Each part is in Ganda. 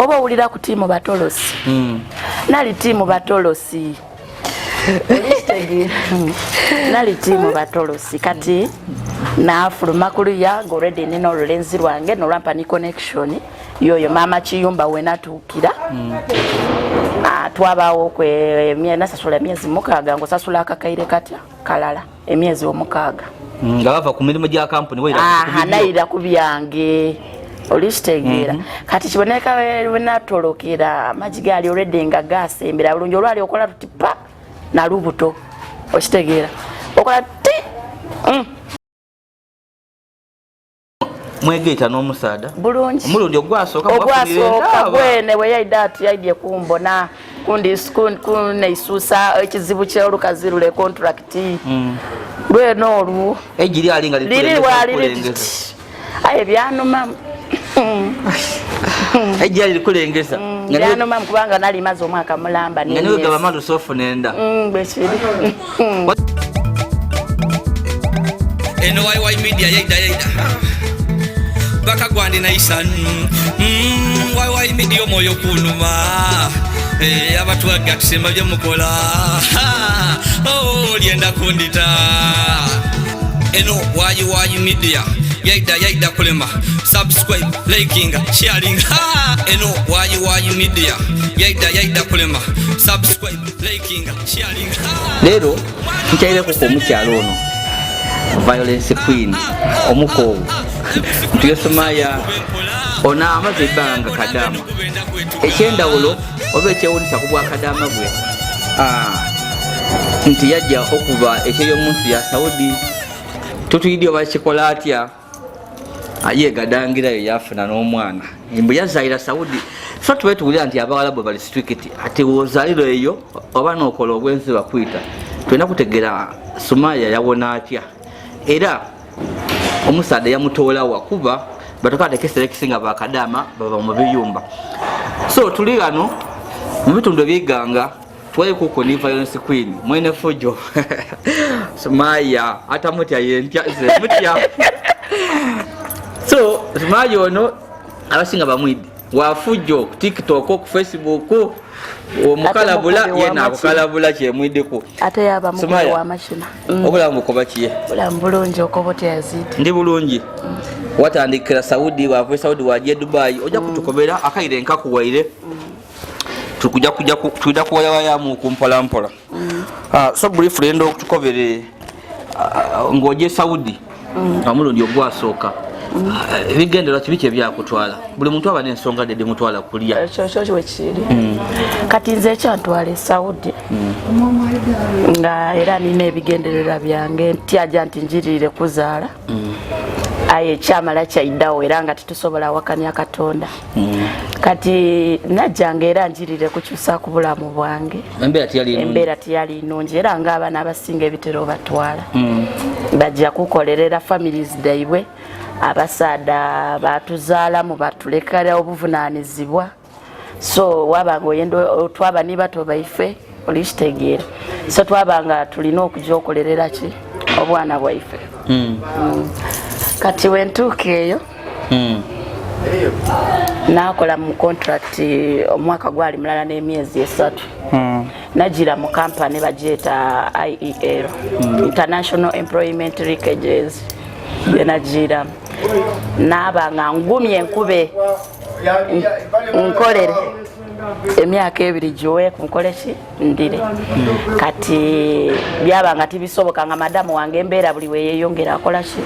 oba owulira ku tiimu batolosi nali tiimu batolosi nali tiimu batolosi kati naafuluma kuluya ng'olwedde nina olulenzi lwange nolwampa ni connection yoyo maama Kiyumba wenatuukira twabaawo nasasula emyezi 6 ng'osasula akakaire katya kalala emyezi 6 nga bava ku mirimu gya kampuni nayira ku byange olishitegeera kati kiboneka wenatolokera amagi gaali olwedde nga gasembera bulungi olwali okola tuti pa nalubuto okitegeera okola ti mwegeeta n'omusaada bulungi omulundi ogwasooka gwene bwe yaidde ati yaidye kumbona kuneisuusa ekizibu ky'olukazi lule contracti lweno olwo ejiri alinga lirwaliriti aye byanuma ejiri likulengeza byanuma kubanga nali maze omwaka mulamba nga niwe gaba mandu sofu nenda bwekiri eno YY Media yaida baka gwandi naisan YY Media omwoyo kunuma abantu bagatusemba byemukola lyenda kundita eno YY Media yaida kulema subscribe liking sharing eno YY Media yaida kulema subscribe liking sharing lero nchaireko ko mukyalo ono Violence Queen omukowo tuyosomaya ona amaze banga kadama ekyendawulo oba ekyewulisa ku bwakadaama bwe nti yajja okuba ekyeyomunsi ya Saudi tutuyidde oba kikola atya yegadangirayo yafuna n'omwana mbu yazaira Saudi so tube tuwulira nti abawalabu bali strict ati wozaliro eyo oba n'okola obwenzi bakwita tulina kutegeera Sumaya yawona atya era omusaada yamutoola kuba batokade kesere kisinga bakadama baba mu biyumba so tuli gano mu bitundu ebyeganga twali kuko ni Violence Queen mwene fujo Sumaya atamutya yentya mutya so Sumaya ono abasinga bamwidi wa fujo ku TikTok ku Facebook omukalabula yena abukalabula kyemwideko ate yaba mukola wa mashina obulamu ko bakiye bulamu bulungi okobote yazidi ndi bulungi watandikira Saudi wave Saudi waje Dubai oja kutukobera akaire nkakuwaire tukuja kuwaya ya mu kumpola mpola so briefly ndo kutukobere ngoje Saudi amulundi ogwasooka bigendera kibike byakutwala buli muntu aba n'ensonga dede mutwala kulia ekyo wekiri kati nze ekyantwala Saudi nga era nina ebigenderera byange ntyaja nti njirire kuzaala aye kyamala kyaidawo era nga titusobola wakanya Katonda kati najjanga era njirire kukyusa ku bulamu bwange embeera tiyali nnungi era nga abaana abasinga ebitero batwala bajja kukolerera families daibwe abasaada batuzaalamu batulekera obuvunaanizibwa so wabanga oyendo twaba ni bato baife olishitegeera so twabanga tulina okujja okolerera ki obwana bwaife kati wentuuka eyo nakola mu contract omwaka gwali mulala n'emyezi 3 najira mu kampani bajeeta IEL International Employment Linkages najira nabanga ngumye nkube nkolere emyaka 2 jowe kunkoleki ndire kati byabanga tibisoboka nga madamu wange embeera buli we yeyongera akola ki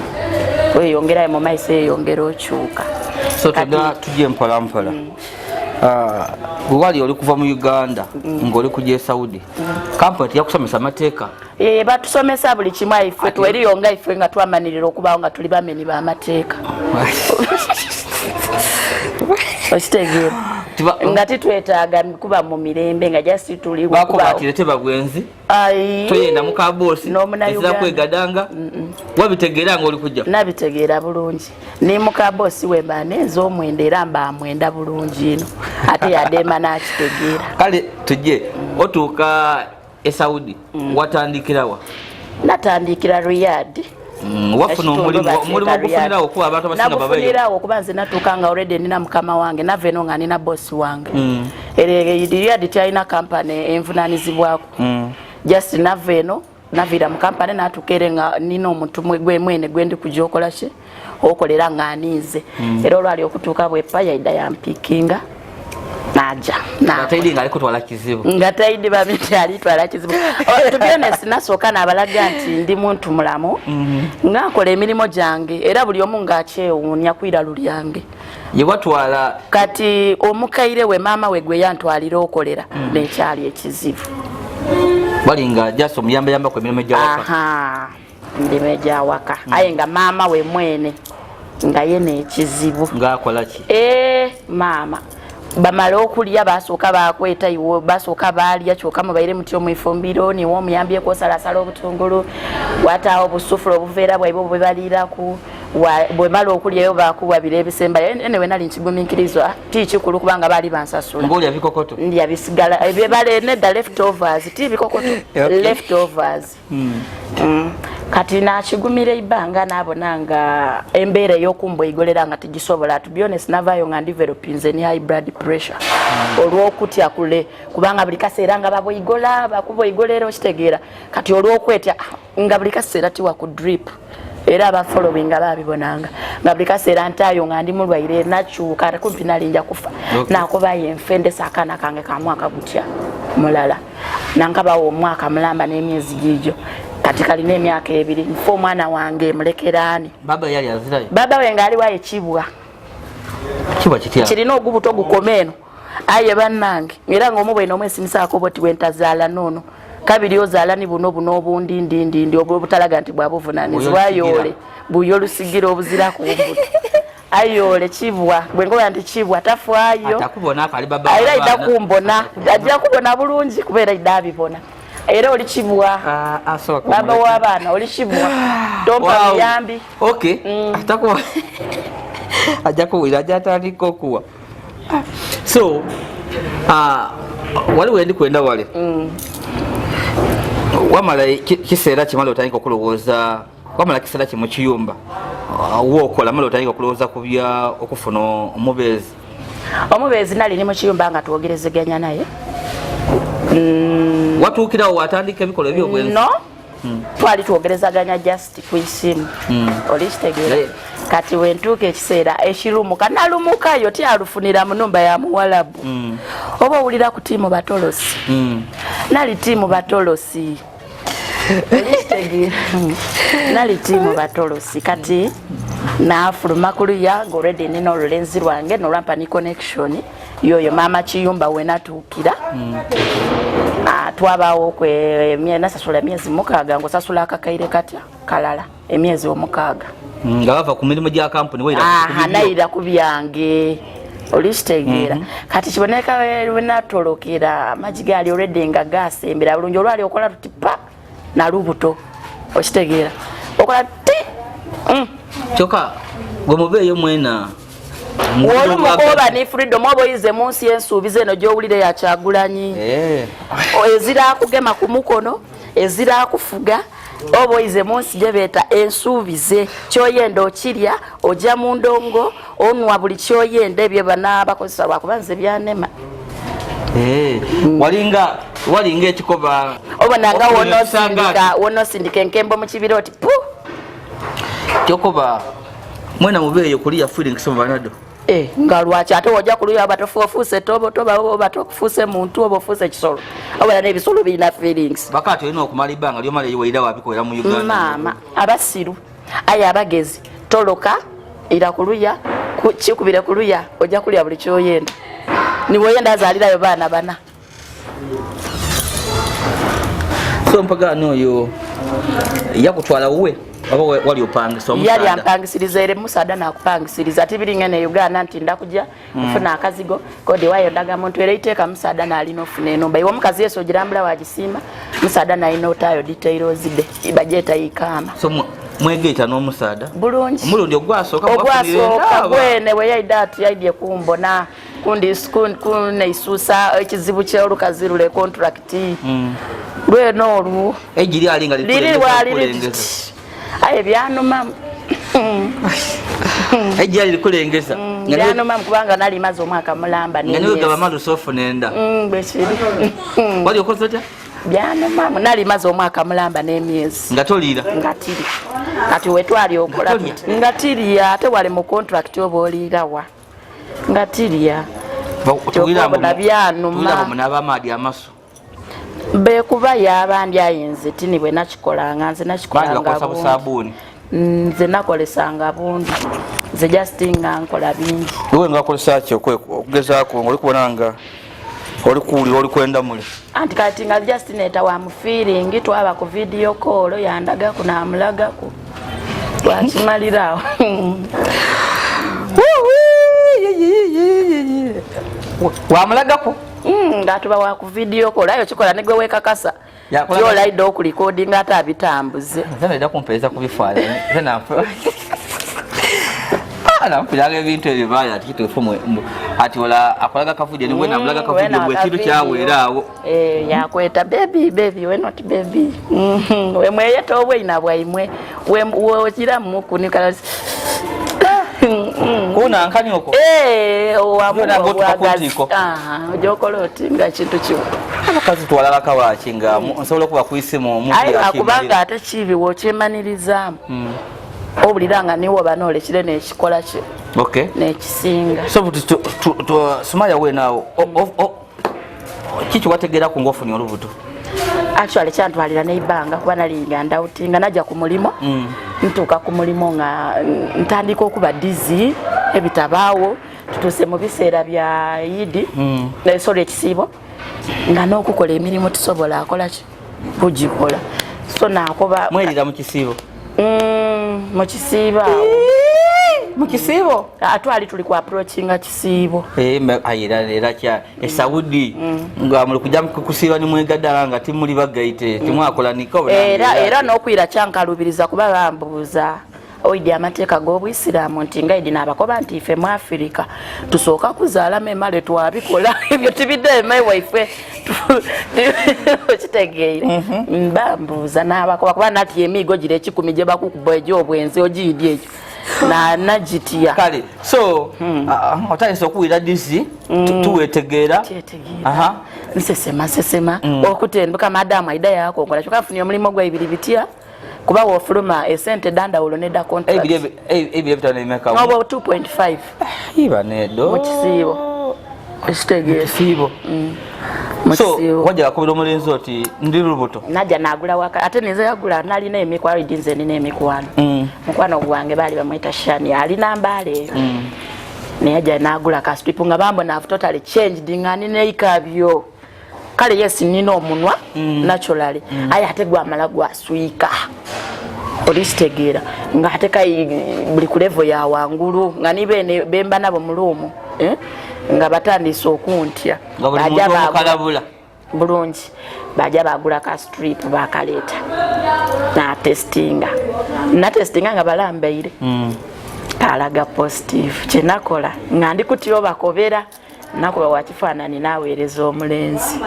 weyongera mu maiso yeyongera okyuka so tujje mpola mpola wali oli kuva mu Uganda ngoli kujje Saudi kampani yakusomesa amateeka batusomesa buli kimu ife tweliyonga ife nga twamanirira okubawo nga tuli bameni b'amateeka okitegeera nga titwetaaga kuba mu mirembe nga jasi tuli bakubatire tebagwenzi toyenda mukabosi ezira kwegadanga wabitegeera ng'oli kujja nabitegeera bulungi ni mukabosi wemba nenza omwenda era mba mwenda bulungi ino ate yadema nakitegeera kale tujje otuuka e Saudi watandikirawa natandikira Riyadh wafuna omulimu gufunirawo kuba abantu abasinga babayo nagufunirawo okuba nze natuukanga already nina mukama wange nava eno nga nina bosi wange eriyadi tyalina kampani envunaanizibwako just nava eno naviira mu kampani natuuka ere nga nina omuntu gwe mwene gwendi kujja okola ki okolera nga aniize era olwali okutuuka bwepa yaida yampikinga naja ngataidi nga alikutwala kizibu ngataidi bamiti alitwala kizibu to be honest nasooka n'abalaga nti ndi muntu mulamu ngakola emirimu gyange era buli omu ngaakyewuunya kwira lulyange yewatwala kati omukaire we maama we gwe yantwalira okolera nekyali ekizibu balinga just omuyambayamba ku emirimu egyawaka emirimu egyawaka aye nga maama we mwene nga ye nekizibu ngaakola ki maama bamala okulya basooka bakweta iwo basooka balya kyokka mubaire muti omwifumbiro niwo omuyambyeko osalasala obutungulu wataawo obusufula obuveera bwaibwe bwe baliraku bwe mala okulyayo bakuwabira ebisembayo enewe nali nkigumiikirizwa tikikulu kubanga baali bansasula ng'olya bikokoto ndya bisigala ebyebale nedda leftovers ti bikokoto leftovers kati nakigumira ebbanga nabona nga embeera ey'okumboigolera nga tigisobola to be honest navayo nga developinze ne high blood pressure olw'okutya kule kubanga buli kaseera nga baboigola bakuboigolera okitegeera kati olw'okwetya nga buli kaseera tiwa ku drip era abafollowing babibonanga nga buli kaseera ntaayo nga ndi mulwaire nakyuka kumpi nalinja kufa nakubayo enfendesa akaana kange ka mwaka gutya mulala nankabawo omwaka mulamba n'emyezi gijo kati kalina emyaka 2 nfa omwana wange mulekeraani baba yali azirayo baba we ngaali wayo kibwa kitya kirina ogubuto gukomeeno aye bannange era ng'omu bwena omwesimisaako boti wentazaala noono kabiri ozaala ni buno obundindindindi obutalaga nti bwabuvunaanizibwa ayole buyo olusigira obuzira ku mbuto ayole kibwa bwengoya nti kibwa tafaayo era idda kumbona ajja kubona bulungi kubeera idda abibona era oli kibwa baba w'abaana oli kibwa tompa muyambi ajja kuwira ajja atandika okuwa so waliwo endi kwenda wale wamala kiseera kimala otandika okulowooza wamala kiseera kimu kiyumba wookola mala otandika okulowooza ku bya okufuna omubeezi nali ni mu kiyumba nga twogerezeganya naye watuukirawo watandika ebikolwa ebyobwenzi no twali twogerezaganya just ku isimu oli kitegeera kati wentuuka ekiseera ekirumuka nalumukayo tyalufunira mu nnumba ya muwalabu oba owulira ku tiimu batolosi nali tiimu batolosi nali tiimu batolosi kati naafuluma kuluya ng'olwedde nina olulenzi lwange nolwampa ni connection yoyo maama kiyumba we natuukira twabaawo nasasula emyezi 6 ng'osasula akakaire katya kalala emyezi 6 nga bava ku mirimu gya kampuni nayira ku byange oli kitegeera kati kiboneka wenatolokera amagi gaali olwedde nga gasembera bulungi olwali okola tuti pa nalubuto okitegeera okola ti kyokka gwe mubeeyo mwena olumukoba ni freedom oba oyize mu nsi y'ensuubiza eno gy'owulire yakyagulanyi ezira kugema ku mukono ezira kufuga oba oyize mu nsi gye beeta ensuubize kyoyenda okirya ojja mu ndongo onwa buli kyoyenda ebyo bana bakozesa lwakubanza ebyanema walinga ekikoba obonanga wonosindika enkembo mu kibira oti pu kyokoba mwena mubeeyo kuliya feelings mu banado nga lwaki ate wojja kuluya oba tofuufuuse tobo oba tofuuse muntu oba ofuuse kisolo obala n'ebisolo birina feelings bakati olina okumala ebbanga lyomala eyiwaira wabikolera mu Uganda maama abasiru aye abagezi toloka ira kuluya kikubire kuluya ojja kulya buli kyoyenda niwoyenda azaalirayo baana bana so mpagaani oyo yakutwala wuwe aba wali opangisa omusada yali ampangisiriza ere musada nakupangisiriza ati biringa ne Uganda nti ndakujja kufuna akazigo kode wayo ndaga muntu era iteeka musada nalina ofuna enomba iwo mukazi yeso girambula wagisimba musada nalina otayo details de bajeta ikama so mwegeeta n'omusada bulungi omulundi ogwasooka gwene we yaidati yaidye kumbona kuneisusa ekizibu ky'olukazi lule contract lweno olwo ejiri alinga liri aye byanuma ejja likulengeza byanuma kubanga nali maze omwaka mulamba niwe gaba malu sofu nenda bwekiri wali okoze otya byanuma nali maze omwaka mulamba n'emyezi nga toliira nga tiri kati wetwali okola nga tiriya ate wali mu contract oba oliirawa nga tiriya byanuma munabamaadi amaso bekuba yabandi ayinze tini bwe nakikolanga nze nakikolanga busabuuni nze nakolesanga bundi nze justinga nkola bingi iwe ngakolesa ki okugezaako nga oli kubona nga oli kuwulira oli kwenda muli anti kati nga justineta wa mufiiringi twaba ku video call yandagaku namulagaku twakimalirawo wamulagaku nga tuba wa ku video call ayo kikola negwe wekakasa tyolaidde okulikodinga ate abitambuze eda kumpeeza kubifaananyi nampiraga ebintu ebyo baali ati kituufu ati ola akolaga kavidiyo niwe namulaga kavidiyo bwe kintu kyaweera awo yakweta bebi we not bebi wemweyeta obweina bwaimwe wokiramu kunikala kunankani oko ojokola oti nga kintu kimu abakazi twalalaka waki nga nsobola okuba kuisimu akubanga ate kibi wokyemanirizamu obulira nga niwe oba noolekire nekikola kye nekisinga Sumaya wenaawo kiki wategeeraku ngaofunye olubuto actually kyantwalira neibanga kuba nalinga ndawutinga najja ku mulimo ntuuka ku mulimo nga ntandika okuba dizi ebitabaawo tutuuse mu biseera bya yidi nesolo ekisiibo nga n'okukola emirimu tusobola akolaki kugikola so nakoba mwerira mu kisiibo mu kisiibo awo mu kisiibo atwali tuli ku approachinga kisiibo era kya esaudi nga muli kujja kusiiba ni mwegaddala nga timuli bagaite timwakola niko era n'okwira kyankalubiriza kuba bambuuza oidi amateeka g'obwisiraamu nti nga idi n'abakoba nti ife mu Afirika tusooka kuzaalamu emale twabikola ebyo tibidde emayi waife okitegeire bambuuza n'abakoba kuba nati emiigo gira ekikumi gye bakukuba egy'obwenzi ogiidi ekyo najitiya kale so otandise okuwira disi tuwetegeera nsesema okutembuka madamu aida yakongola kyokka nfunye omulimu gwaibiri bitya kuba wofuluma esente dandawulo nedda contract ebyo bitano emeka oba 2.5 iba nedo mu kisiibo ekitegeesiibo so wajja akubira omulenzi oti ndi lubuto najja nagula waka ate nize yagula nalina emikwano idinze nina emikwano mukwano gwange baali bamwita Shani alina mbaale eyo neyajja nagula kastripu nga bambona have totally changed nga nina ikabyo kale yes nina omunwa naturally aye ate gwamala gwaswika olisitegeera nga ate kai buli ku level ya wangulu nga nibe bemba nabo mulumu nga batandise okuntya bajabakalabula bulungi bajja bagula ka strip bakaleeta na testinga nga balambaire kalaga positive kyenakola nga ndi kutyo bakobera nakuba wakifaanani naweereza omulenzi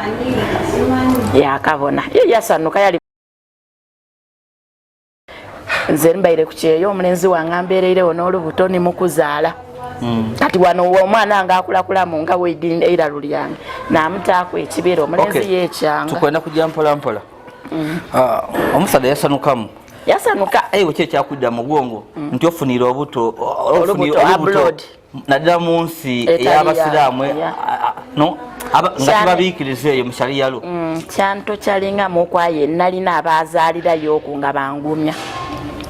yakabona ye yasanuka yali nze mbaire ku kyeyo omulenzi wange mbeereirewo n'olubuto ni mukuzaala kati wano omwana nga akulakulamu nga weidinda eiralu lyange namutaako ekibeera omulenzi yekyanga tukwenda kujja mpolampola omusaadde yasanukamu ewe ki ekyakudda mugongo nti ofunire olubuto naddala mu nsi ey'abasiraamu nga tibabiikiriza eyo mu shaliyalu kyanto kyalingamu okwaye nalina abazaalirayo oku nga bangumya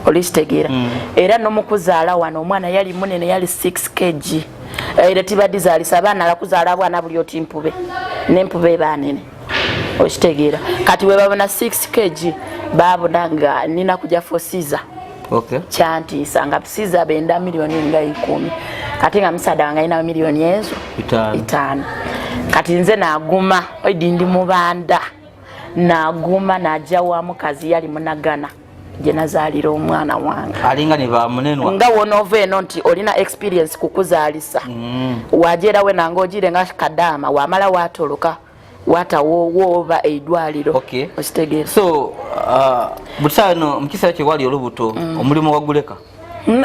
olisitegeera era n'omukuzaala wano omwana yali munene yali 6 kg era tibadizaalisa abaana alakuzaala bwana buli oti mpube n'empube banene okitegeera kati we babona 6 kg babona nga nina kujja for Caesar kyantiisa nga Caesar benda milioni nga 10 kati nga musaada wange alina milioni ezo 5 kati nze naguma oidi ndi mubanda naguma najja wa mukazi yali munagana gye nazaalira omwana wange alinga ne bamunenwa nga wonova eno nti olina experience kukuzaalisa wajera we nange ogire nga kadama wamala watoloka watawo woba eidwaliro okitegeera so Busano mkisa kye wali olubuto omulimu waguleka.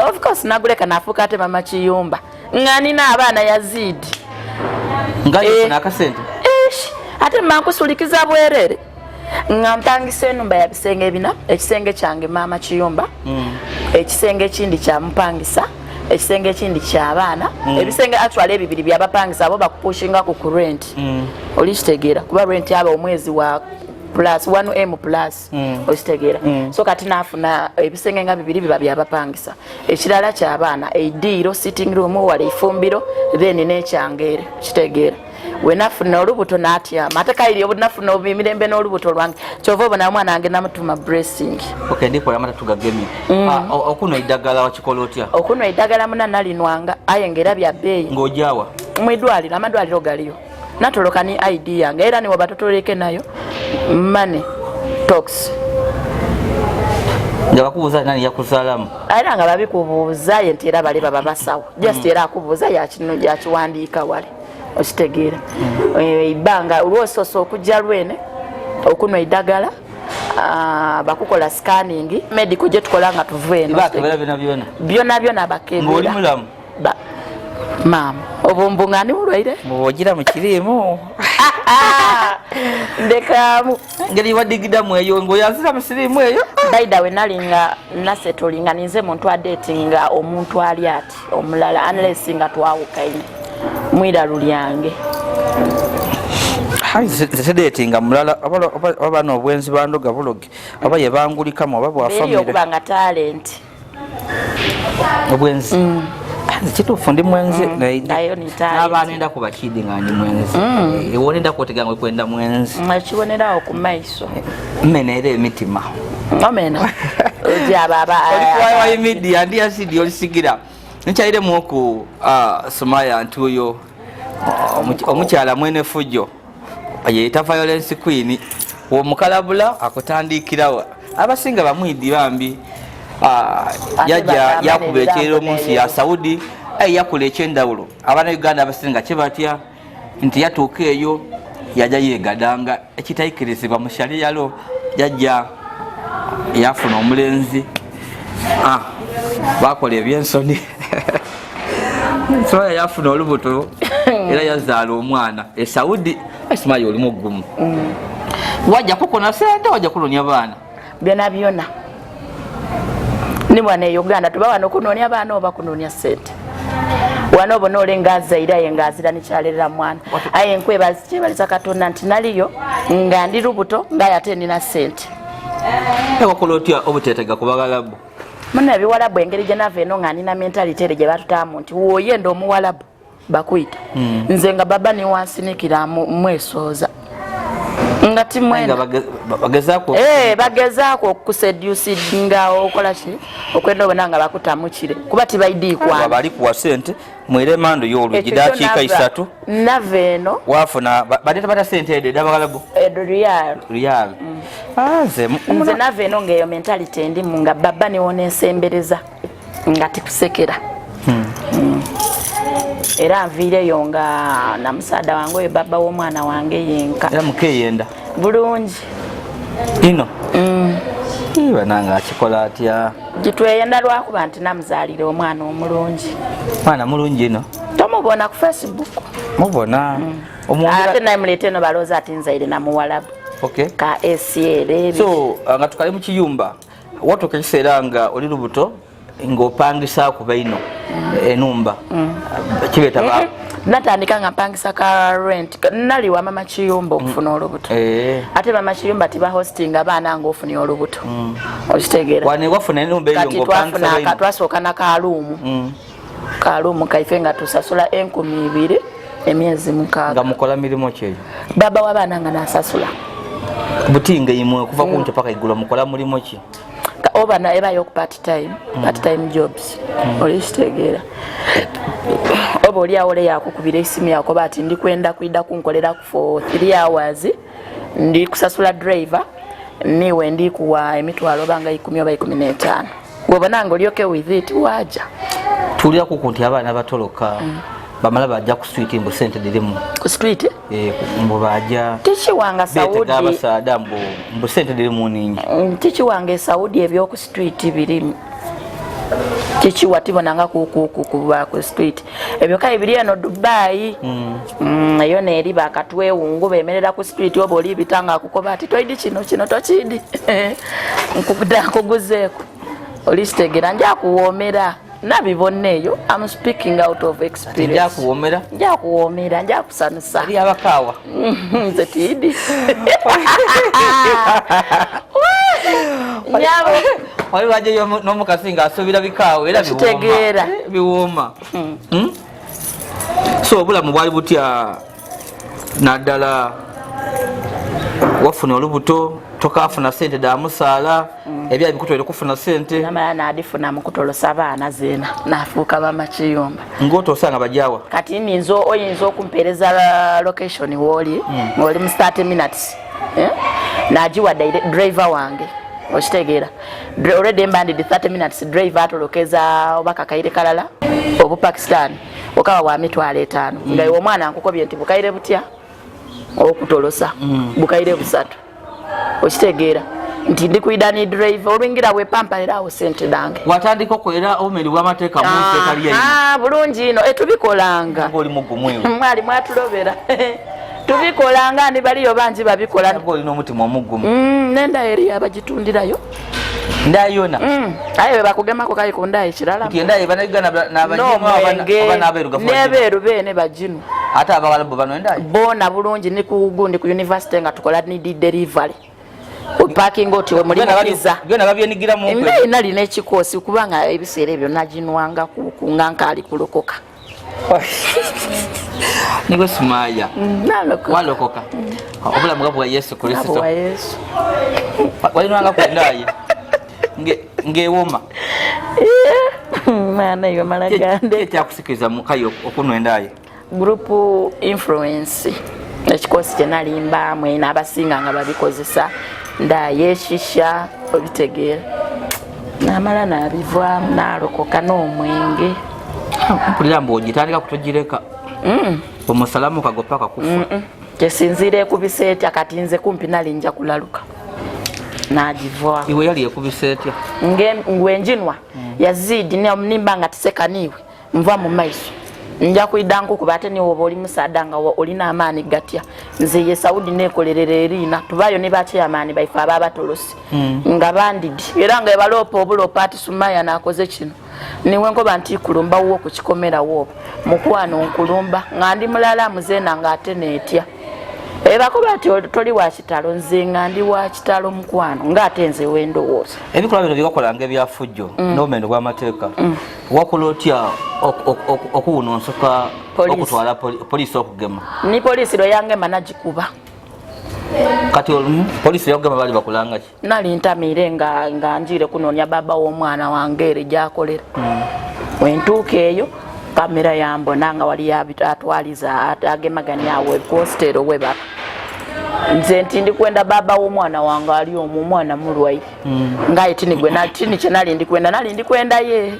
Of course naguleka nafuka ate mama Kiyumba. Ngani na abaana yazidi. Ngali na kasente. Ate mankusulikiza bwerere. Ngampangise enumba ya bisenge bina, ekisenge kyange mama Kiyumba. Ekisenge ekindi kya mpangisa, ekisenge ekindi kya abaana. Ebisenge actually ebibiri bya bapangisa abo bakupushinga ku rent. Olishtegera kuba rent yaba omwezi wa plus 1M plus olishtegera. So kati nafuna ebisenge nga bibiri biba bya bapangisa. Ekirala kya abaana eidiro sitting room wali ifumbiro then n'ekyangere kitegera. Wenafuna olubuto natya mataka ili obunafuna obimirembe n'olubuto lwange kyova obona mwana ange namutuma blessing. Okay ndipo yamata tugagemi. Okuno idagala wakikola otya? Okuno idagala muna nalinwanga ayengera bya beyi ngojawa mwidwalira amadwaliro galiyo natoloka ni ID yange era ni wabatotoleke nayo money talks. Njaba kubuza nani yakuzalamu era nga babikubuuza yenti era bali baba basawo just era akubuuza yakiwandiika wali okitegera ibanga olwososo okujja lwene okuno idagala bakukola scanning medical je tukola nga tuveeno byona bakebera ngoli mulamu mama obumbungani ulwaire mubogira mu kirimu ndekamu ngeri wadigida mweyo ngo yazira musirimu eyo daida we nalinga nasetolinga ninze muntu adetinga omuntu ali ati omulala unless nga twawukaine mwira lulyange sedetinga mulala abana obwenzi bandoga bulogi aba yebangulika mu babo afamile okubanga talent obwenzi kitufu ndi mwenzi nayo ni talent abanenda kuba kidi ngani mwenzi ewonenda koteganga kwenda mwenzi mwachibonerawo ku maiso menere emitima amena oja baba wa media ndi asidi olisigira nchaire muku Sumaya ntuyo omukyala mwene fujo ayita violence queen wo mukalabula akutandikirawa abasinga bamwidi bambi yaja yakubekero munsi ya Saudi yakule chendawulo abana Uganda abasinga kibatya nti yatukeyo yaja yegadanga ekitaikirizibwa mu sharia lo yaja yafuna omulenzi bakole ebyensoni so yafuna olubuto era yazaala omwana Saudi Sumaya olimu gumu wajja kukona sente wajja kulonya baana byona ni mwana Uganda tubawa nokunonya baana oba kunonya sente wano bonole ngaza ira yengazira ni chalera mwana aye nkweba zikibaliza Katonda nti naliyo nga ndi lubuto nga yate nina sente ewakolotya obutetega kubagalabu muna biwalabu engeri je nave no nga nina mentality ere je batutamu nti woye ndo muwalabu bakuita nze nga baba ni wansinikira mwesoza ngati mwena bagezako bagezako kuseduce nga okola ki okwenda obonanga bakutamu kire kuba tibaidi kwa bali kuwa sente mwere mando yolu gidakika 3 naveno wafuna badeta bata sente ede dabagalabu real nze naveno ngeyo mentality ndi munga baba ni wone sembereza ngati kusekera era nvireyo nga na musada wangu oyo baba w'omwana wange yenka era mukeyenda bulungi ino iba nanga akikola atya gitweyenda lwakuba nti namuzaalire omwana omulungi mwana mulungi ino tomubona ku Facebook mubona ate naye mulete no balooza ati nzaire na muwalabu ka ACL so nga tukali mu kiyumba watoka kiseera nga oli lubuto ng'opangisa kuba ino enumba kibeta ba natandika nga mpangisa ka rent nali wa mama Kiyumba okufuna olubuto ate mama Kiyumba tiba hosting abaana nga ofuna olubuto okitegera wane wafuna enumba eyo ng'opangisa ino katwasooka na kalumu kaife nga tusasula 2,000 emyezi 6 nga mukola milimo kyeyo baba w'abaana nga nasasula butinga imwe kuva kunto paka igula mukola mulimo ki oba na eba yok part time jobs olikitegera oba oli awole yakukubira esimu yako bati ndi kwenda kwida kunkolera for 3 hours ndi kusasula driver niwe ndi kuwa emitwalo banga 10 oba 15 wobona ngo lyoke with it waja tulya kukunti abana batoloka bamala bajja ku street mbu sente dirimu ku street mbu bajja tikiwanga Saudi abasaada mbu sente dirimu ningi tikiwanga Saudi ebyoku street birimu kichiwa tibonanga kuba ku street ebyo kai biri eno Dubai eyo neri bakatwewungu bemerera ku street obo oli bitanga kukoba ati toidi kino tokidi nkukuda kuguzeeko oli stegera nja kuwomera nabibonneeyo. I'm speaking out of experience. Nja kuwomera nja kusanusa ali abakawa nze tidi nyabo wali waje n'omukasi nga asubira bikaawo era biwooma. So obulamu bwali butya naddala wafuna olubuto tokafuna sente da musaala ebyali bikutwere kufuna sente namala nadifuna mukutolosa abaana zeena nafuuka bamakiyumba ngoto osanga bajawa kati ninzo oyinza okumpereza location woli ngoli mu 30 minutes najiwa driver wange okitegeera already mbandid 30 minutes driver atolokeza obaka kaire kalala obu Pakistan okawa wa mitwalo 5 nga omwana nkukobye nti bukaire butya okutolosa bukaire busatu okitegeera nti ndi kuidani driver olwingira we pampalira awo sente dange watandika kwera omeri bw'amateeka munsi ekali yayi bulungi ino etubikolanga ngoli mugumwewe mwali mwatulobera tubikolanga ndi baliyo banji babikola ngoli n'omutima omugumu nenda eri abagitundirayo ndayona ayo bakugemako kai kunda ekirala ndiye banagana n'abajinwa abanaberuga neberu bene bajinu ata abawalabu bano ndaye bona bulungi ni kugundi ku university nga tukola ni delivery parking oti we muri kiza byona babyenigira mu kwe inali n'ekikosi kubanga ebiseera ebyo najinwanga ku nganka ali kulokoka niwe Sumaya nalokoka walokoka obulamu bwa Yesu Kristo bwa Yesu walinwanga kwendaye ngewoma mana yo malagande kyakusikiriza mukayo okunwendaye group influence ekikosi kyenalimba mwe n'abasinga nga babikozesa ndayeshisha obitegeera namala nabivaamu nalokoka n'omwenge mpulira mbu ogitandika kutogireka omusalamu kagopaka kufa kyesinzire ekubisa etya kati nze kumpi nalinja kulaluka najivaa iwe yali ekubisa etya ngwenjinwa yazidi nimba nga tisekaniwe nva mu maiso nja kuidanku kuba ate niwo oli musaada nga olina amaani gatya nze ye Saudi nekolerera erina tubayo ne bache amaani baifa ababatolosi nga bandidi era nga ebalopo obulopa ati Sumaya nakoze kino niwe nkoba nti kulumba wo ku kikomera wo mukwano nkulumba nga ndi mulala muzena nga ate netya ebakoba ati toli wa kitalo nze nga ndi wa kitalo mukwano nga ate nze wendo wose ebikola bino bikokolanga ebyafujjo n'omendo gw'amateeka wakola otya okuwunonsoka okutwala polisi okugema ni polisi lwe yangema nagikuba kati polisi yogema bali bakulanga ki nali ntamire nga njire kunonya baba w'omwana wange eri gyakolera wentuuka eyo kamera yambona nga wali atwaliza agemaganya awe postero we baba nze nti ndi kwenda baba w'omwana wange ali omwo omwana mulwayi ngaye tinigwe natini kyenali ndi kwenda ye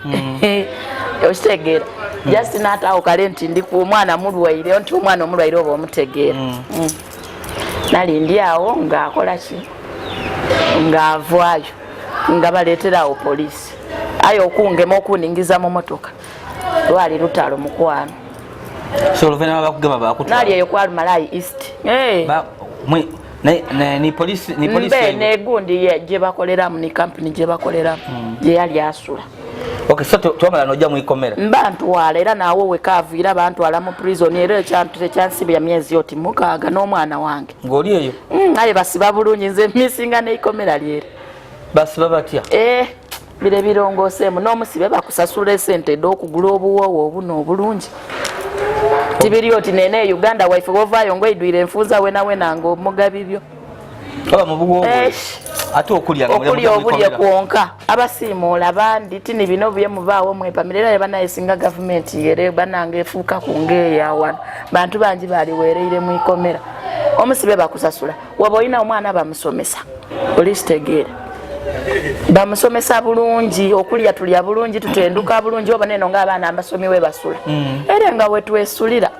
okitegeera just natawo kale nti ndi ku omwana mulwayire nti omwana omulwayire oba omutegeera nali ndi awo ng'akola ki ng'avaayo nga baleeterawo polisi ayo okungema okuningiza mu motoka lwali lutalo mukwano so oluvanyuma bakugema bakutwala nali eyo kwa Malayi East ni polisi negundi gye bakoleramu ni company gye bakoleramu gye yali asula okay so twamala nojja mu ikomera mbantwala era naawe wekaavira bantwala mu prison era ekyansibya myezi yoti mukaaga n'omwana wange ng'oli eyo aye basiba bulungi nze misinga neikomera lyeri basiba batya bire birongoseemu n'omusibe bakusasula esente ed'okugula obuwoowo obuno obulungi tibiri oti nene Uganda waife wovaayo ngoidwire enfunza wena nga omugabibyo oba mu buwoowo ate okulya obulye kwonka abasiimuula bandi tini bino bye mubaawo mwepamirera era banayesinga gavumenti yere bananga efuuka ku ngeeyawana bantu bangi baliweereire mu ikomera omusibe bakusasula waba olina omwana bamusomesa oli kitegeera bamusomesa bulungi okulya tulya bulungi tutenduka bulungi oba neno ng'abaana abasomi we basula era nga wetwesulira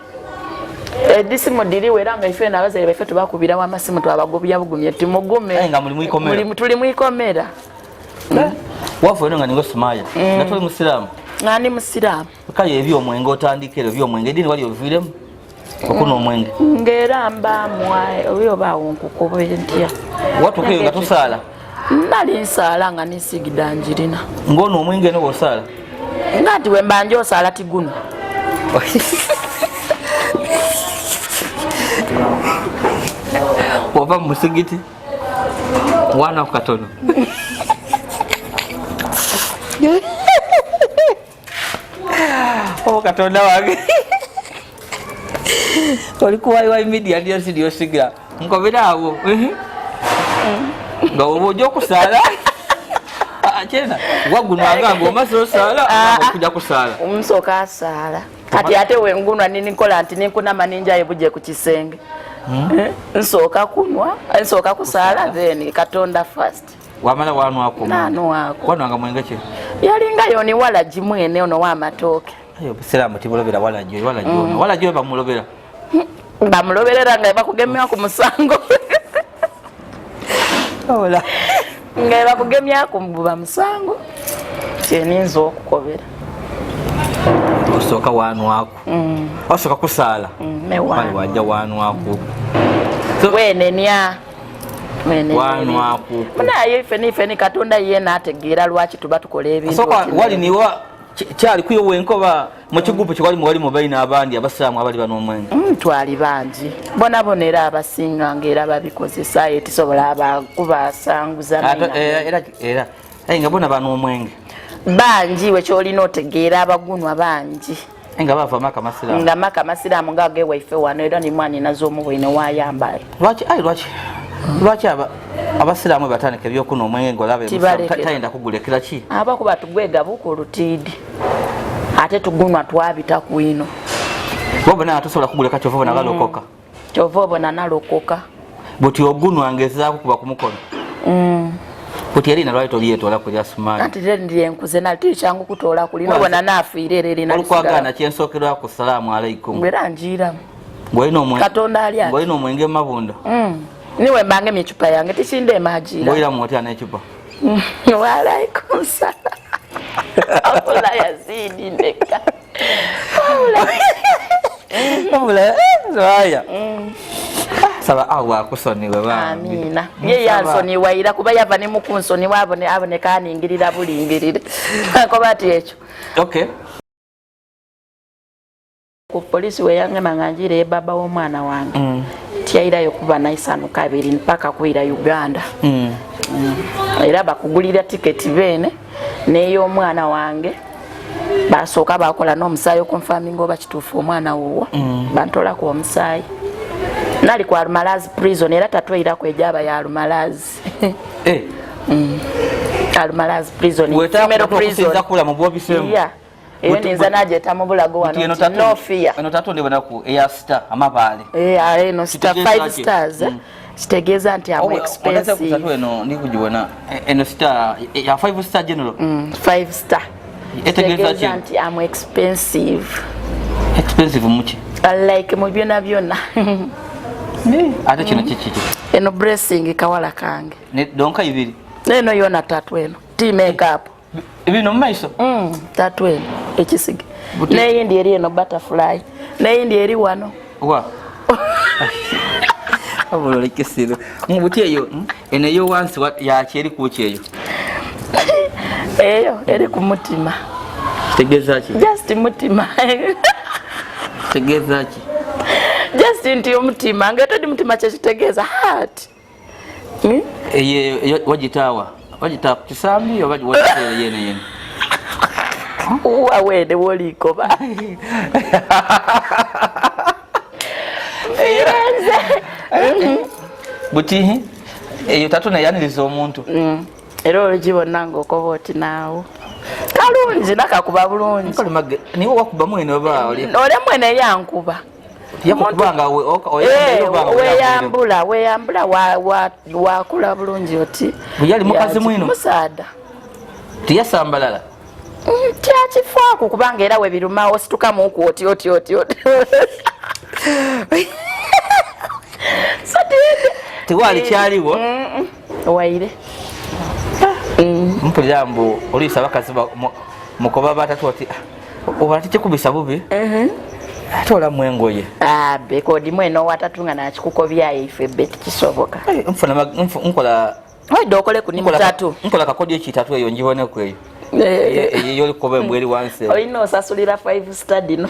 edisimu diriwe era nga ife n'abazadde baffe tubakubirawo amasimu twabagobya bugumye timugume tuli mwikomera wafu eno nga ningo Sumaya nga tuli musiraamu ngani musiraamu kale ebyomwenge otandika ebyo byomwenge edini wali oviiremu okuna omwenge ng'era mbamwaye oyo bawonkukuba entya watukeyo nga tosaala nali nsaala nga nisigida njirina ng'ono omwenge no bw'osaala nga nti we mbanja osaala tiguno wava mu musigiti wanaku katono katonda wange oli kuwaiwai media ndiyo sidiosigira nkobera awo nga woba ojja okusaala kyena waguno agamba omaze osaala okujja kusaala omusooka asaala kati ate wengunwa ninikola nti ninkunama ninjayo bujje ku kisenge nsooka kunwa nsooka kusaala then katonda first wamala wanwako nanwako wanwanga mwenge ki yalingayo ni walagi mwene ono w'amatooke siramu tibulobera walagi bamulobera bamuloberera nga bakugemya ku musango ola nga bakugemya ku mbuba musango kyeninza okukobera osooka wanwako osooka kusaala wajja wanwako wenenya wanwako munaye ife katonda ye n'ategeera lwaki tuba tukola ebintu wali niwa kyali kuyo wenkoba mu kigupu kiwali muwali mubaina abandi abasiraamu abali ban'omwenge twali bangi bonabona era abasinga ngaera babikozesa etisobola abakubasanguza era nga bona ban'omwenge bangi wekyolina otegeera abagunwa bangi nga bava maka masiraamu nga maka masiraamu ngagewaife wano era nimwani nazomu bwine wayambala lwaki abasiraamu batandika ebyokuna omwenge ng'olaba tayenda kugulekera ki abakuba tugwega bukulutiidi ate tugunwa twabita kwino bobona atosobola kuguleka kyova bona balokoka kyova obona nalokoka buti ogunwa ngezaako kuba ku mukono buti erina lwali toliyetoola kulya Sumaya anti ndiye nkuze nali tiri kyangu kutoola kulina obona naafiire era erina olukwagana kyensookerwako salaamu alaikum era njiiramu katonda ali ng'olina omwenge mabunda niwe mbange michupa yange tichinde majira ngoira mwote ana chupa wala ikonsa akola yazidi ndeka wala zaya saba awa kusoniwe bana amina ye yansoni waira kuba yava ne mukunsoni wabone abone kaningirira bulingirire ko bati ekyo okay ku polisi we yange manganjire baba wo mwana wange tiyairayo kuba naisano kabiri mpaka kuira Uganda era bakugulira tiketi bene neyo omwana wange basooka bakola n'omusaayi okunfaminga oba kituufu omwana wowo bantola ku omusaayi nali ku Almalazi prison era tatweirako ejaba ya Almalazi Almalazi prison female prison kula mu bobisemu eyo ninza najeta mu bulago wano no fear eno tatondebwa ku Air Star amabale eno star 5 stars kitegeeza nti am expensive eno ndikujiona eno star ya 5 star general 5 star kitegeeza nti am expensive muchi like mu byona byona ate kino chichi eno blessing kawala kange ne donka ibiri neno yona tatu eno tea makeup ibino maiso tatu eno ekisige neyindi eri eno butterfly neyindi eri wano wa abolo likisiro mubuti eyo ene yo wansi ya cheri kuchi eyo eri ku mutima tegeza ki just mutima tegeza ki just nti omutima ngatodi mutima kyekitegeza heart wajitawa kisambi oba wajitele yene uwa wede wolikoba buti eyo tatuna yaniriza omuntu era olugibona ng'okoba oti naawo kalungi nakakuba bulungi niwo wakuba mwene oba oli mwene yankuba yakubanga weyambula wakula bulungi oti buyali mukazi mwino musaada tiyasambalala tyakifaako kubanga era webiruma ositukamuku oti tiwali kyaliwo waire mpulira mbu oluyisa bakazi mukoba batatu oti oba tikikubisa bubi ate olamu engoye bekodi mweno watatu nga nakikukobyayo ife be tikisoboka nkola waidde okole ku nimu tatu nkola kakodi ekitatu eyo njiboneku eyo yolikukoba embweri wansi olina osasulira 5 star dino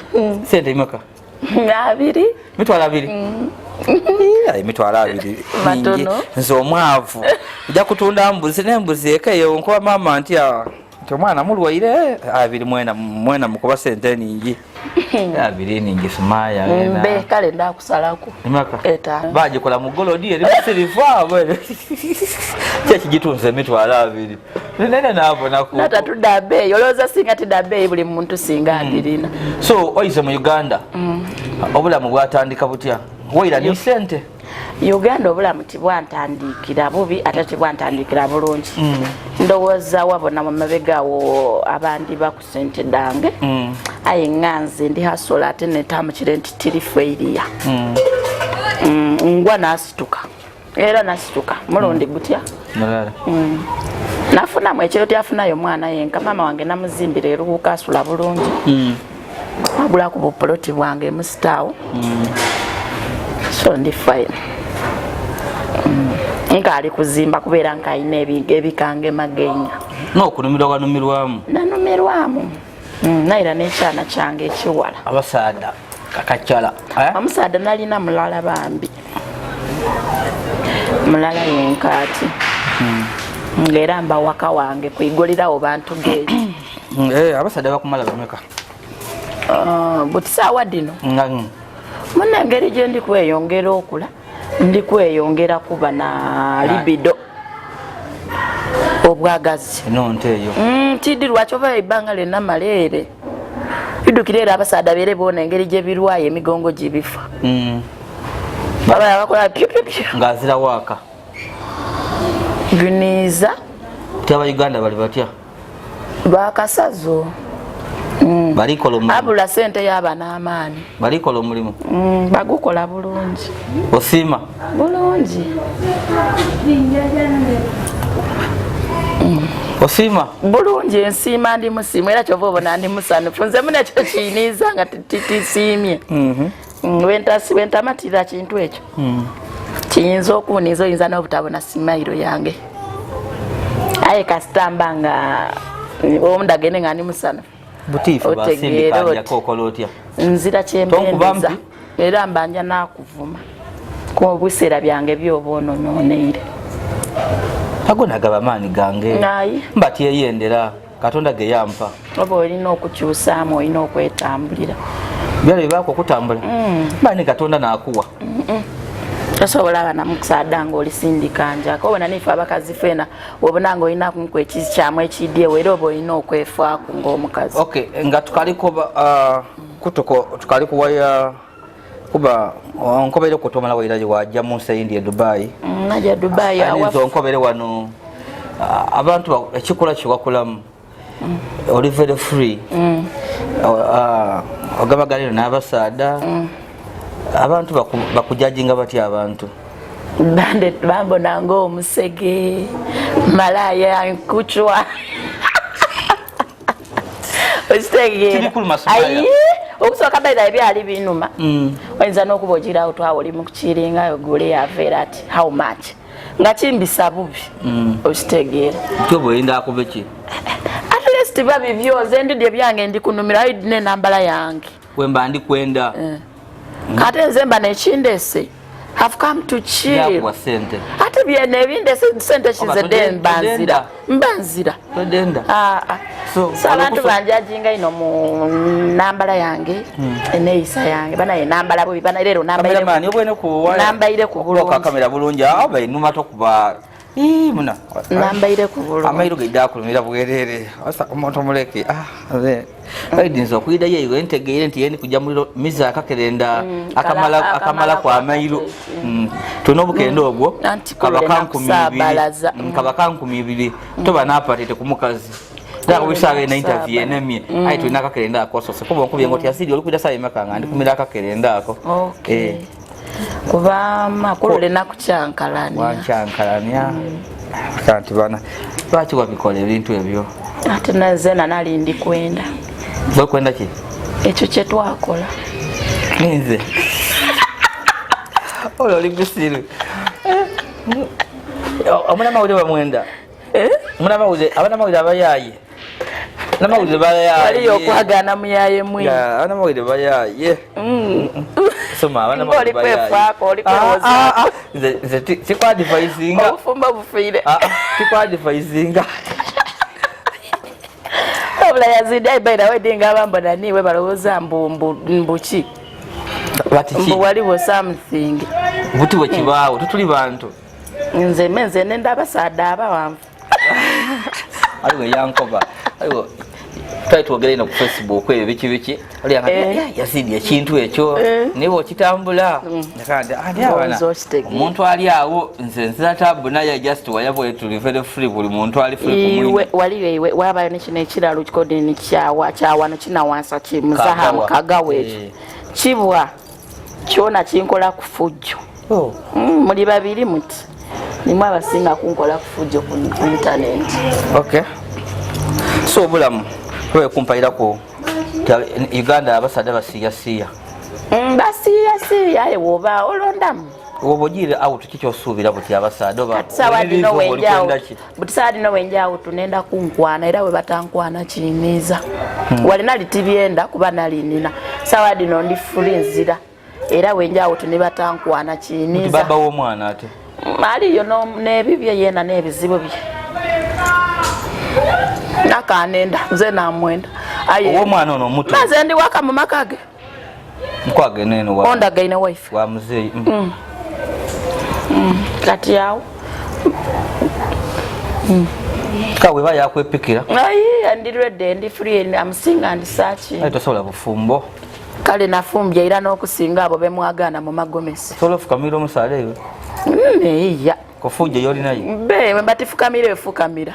sente imeka 2 mitwalo 2 emitwalo 2 mingi nze omwavu nja kutunda mbuzi nembuzi eka eyo nkuba mama nti omwana mulwaire 2 mwena mukuba sente ningi 2 ningi Sumaya mbe kale ndakusalaku imeka bagikola mu golodi eri musirifa kyekigitunze emitwalo 2 nene nabonaku natatu dabe yoloza singa ti dabe buli muntu singa adirina so oyize mu Uganda obulamu bwatandika butya waira ni sente Uganda obulamu tibwantandikira bubi ate tibwantandikira bulungi ndowooza wabona mu mabegawo abandi bakusente dange aye nganze ndi hasola ate netamukire nti tirifu eriya ngwa nasituka era nasituka mulundi gutya nafunamu ekiro tyafunayo mwana yenka mama wange namuzimbira eruhuka asula bulungi agula ku bupoloti bwange musitawo so ndi fine nkali kuzimba kubeera nkaina ebikange magenya nokunumirwanumirwamu nanumirwamu naira nekyana kyange ekiwala abasaada kakakyala omusaada nalina mulala bambi mulala yenkati ngera mba waka wange kwigulirawo bantu geeri abasaada bakumala bameka buti saawa dino muna engeri gye ndi kweyongera okula ndi kweyongera kuba na libido obwagazi nonte eyo tidi lwaki oba ebbanga lyonna maleere bidukira era abasaada beere boona engeri gye birwayo emigongo gibifa baba bakola pyupyupyu ng'azira waaka guniiza tyaba Uganda bali batya bakasazo balikola omulimu abula sente yaba n'amaani balikola omulimu bagukola bulungi osiima bulungi osiima bulungi ensiima ndi musiimu era kyova obona ndi musanufu nze munekyo kiyiniiza nga tisiimye wentamatira kintu ekyo kiyinza okuwuniiza oyinza n'obutabona simairo yange aye kasitamba nga omundagende nga ndi musanufu butiifu basindikajjako okola otya nzira kyembeneza era mbanja nakuvuma ku biseera byange byoboononeire ago nagaba maani gange mbati eyendera katonda ge yampa oba olina okukyusaamu olina okwetambulira byalo bibaako okutambula mbani katonda nakuwa tosobola abana mukusaada nga olisindikanja obona nife abakazi fena obona nga olina kunku ekikyamu ekidyewo era oba olina okwefaako ng'omukazi nga tukali kuwaya kuba onkobere kutomala waira wajja mu nsi eyindi e Dubai najja Dubai awafu onkobere wano abantu ekikola kiwakulamu oli very free ogabagaliro n'abasaada abantu bakujajinga batya abantu bande bambona ng'omusege malaya nkuchwa okusooka baida ebyali binuma oyinza n'okuba ogirawo twawo oli mukukiringa ogule yaveera ati how much nga kimbisa bubi okitegeera kyoba oyinda akuba ki at least babibyoze ndidye byange ndikunumira ayidi n'enambala yange wemba ndikwenda kate nze mba nekindese have come to chill ate byene ebindese sente kizedde mbanzira todenda abantu banjajinga ino mu nambala yange eneeyisa yange banaye nambala bubi banalero nambaire ku kamera bulungi aba inuma tokuba muna nambaire ku bulungi amairu gida kulumira bwerere asa omuntu muleke ayidinza okuida ye yentegeere nti yeni kujja muliro miza akakerenda akamala kwa amairu tunobukendo obwo kabakanku mibiri toba napatete ku mukazi ndako bisabe na interview enemye ayi tulina akakerenda akosose kuba nkubye ngoti asidi olikuida sabe makanga ndi kumira akakerenda ako kuba makulu lena kucyankalania wancyankalania kanti bana lwaki wabikola ebintu ebyo ate nazena nali ndi kwenda bakwenda ki ekyo kye twakola nze oli gusiru omuna mawulire bamwenda omuna mawulire abana mawulire abayaye namawulire bayaye waliyo okwagana muyaye mwe abana mawulire bayaye soma abana mawulire kwefaako oli kwewoza nze tikwadvisinga obufumba bufiire tikwadvisinga obula yazidi ayibaira wedinga abambona niwe balowooza mbuki mbu waliwo something buti bwe kibaawo tutuli bantu nze menze nenda abasaada abawanvu aliwo yankoba aliwo twali twogera ku Facebook ebyo biki yazidi ekintu ekyo niwe okitambula nakandi abana omuntu ali awo nze nzira tabu naye just wayabwe tuli very free buli muntu ali free kumuli waliyo iwe wabayo nekino ekiralo kikodeni kyawano kinawansa kimuzaha mukagawe kibwa kyona kinkola ku fujjo muli babiri muti nimwe abasinga kunkola ku fujjo ku internet okay so obulamu kwe kumpairako Uganda abasada basiyasiya aye woba olondamu obogire awo tukikyo suubira buti abasada oba butisadi no wenjawo tunenda kunkwana era we batankwana kiniza walina litibyenda kuba nalinina sawadi no ndi fulinzira era wenjawo tuni batankwana kiniza baba wo mwana ate aliyo no nebibye yena nebizibu bye nakanenda nze namwenda aye owo mwana ono muto maze ndi waka mu makage mkwage neno wa onda gaine wife wa mzee kati yawo kawe ba yakwepikira ayi ndi ready ndi free I'm singing and searching ayi tosobola bufumbo kale nafumbye era n'okusinga abo bemwagana mu magomesi solo fukamira omusale eyo iya kofuje yoli nayo be mbatifukamira efukamira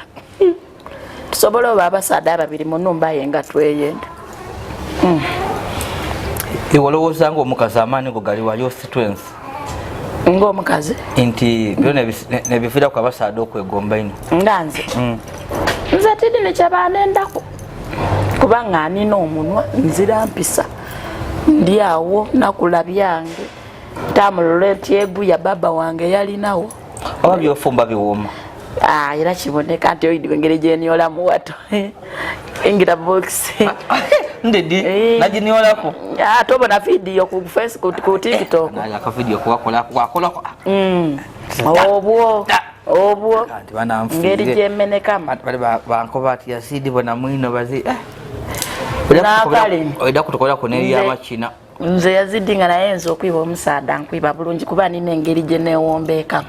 tusobola oba abasada ababiri mu nnumba yenga tweyenda iwolowooza ng'omukazi amaanyi go gali wali ositwensi ng'omukazi nti byo nebiviirako abasada okwegomba ino nga nze nze tidi nekyabanendako kubanga nina omunwa nzira mpisa ndi awo nakula byange tamulole nti eguya baba wange yalinawo oba byofumba biwooma era kiboneka nti oyidiwe engeri gyeniola muwato ingira box ndedi najiniolako tobona vidiyo ku Facebook ku TikTok akavidiyo kwakolako obwo ngeri gyemenekamu bali bankoba ati yazidi bona mwino bazi oida kutokolako nebyamachina nze yazidi nga naye nze okwiba omusaada nkwiba bulungi kuba nina engeri gyenewombeekamu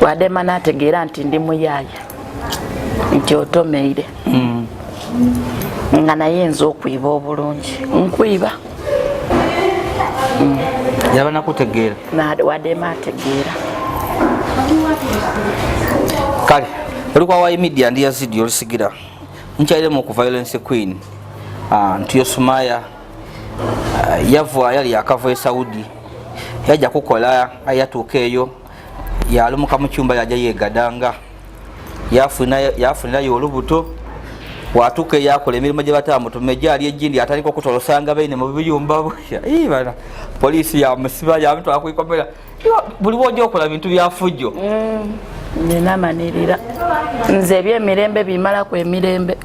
wadema nategeera nti ndi muyaaya nti otomeire nga naye nze okwiba obulungi nkwiba yaba nakutegeera wadema ategeera kale olikuwa wa media ndi yazidi olisigira nchairemu ku violence queen ntiyo Sumaya yavwa yali akava e Saudi yajja kukola ayatuuka eyo yalumuka mu cyumba yajja yegadanga yafunirayo olubuto watuuka yakola emirimu gye batamutume gyali ejjindi atandika okutolosanga baine mu biyumba busha bana poliisi yamusiba yamutwala kwikomera buli bwojja okola bintu byafujjo ninamanirira nze ebyemirembe bimala ku emirembe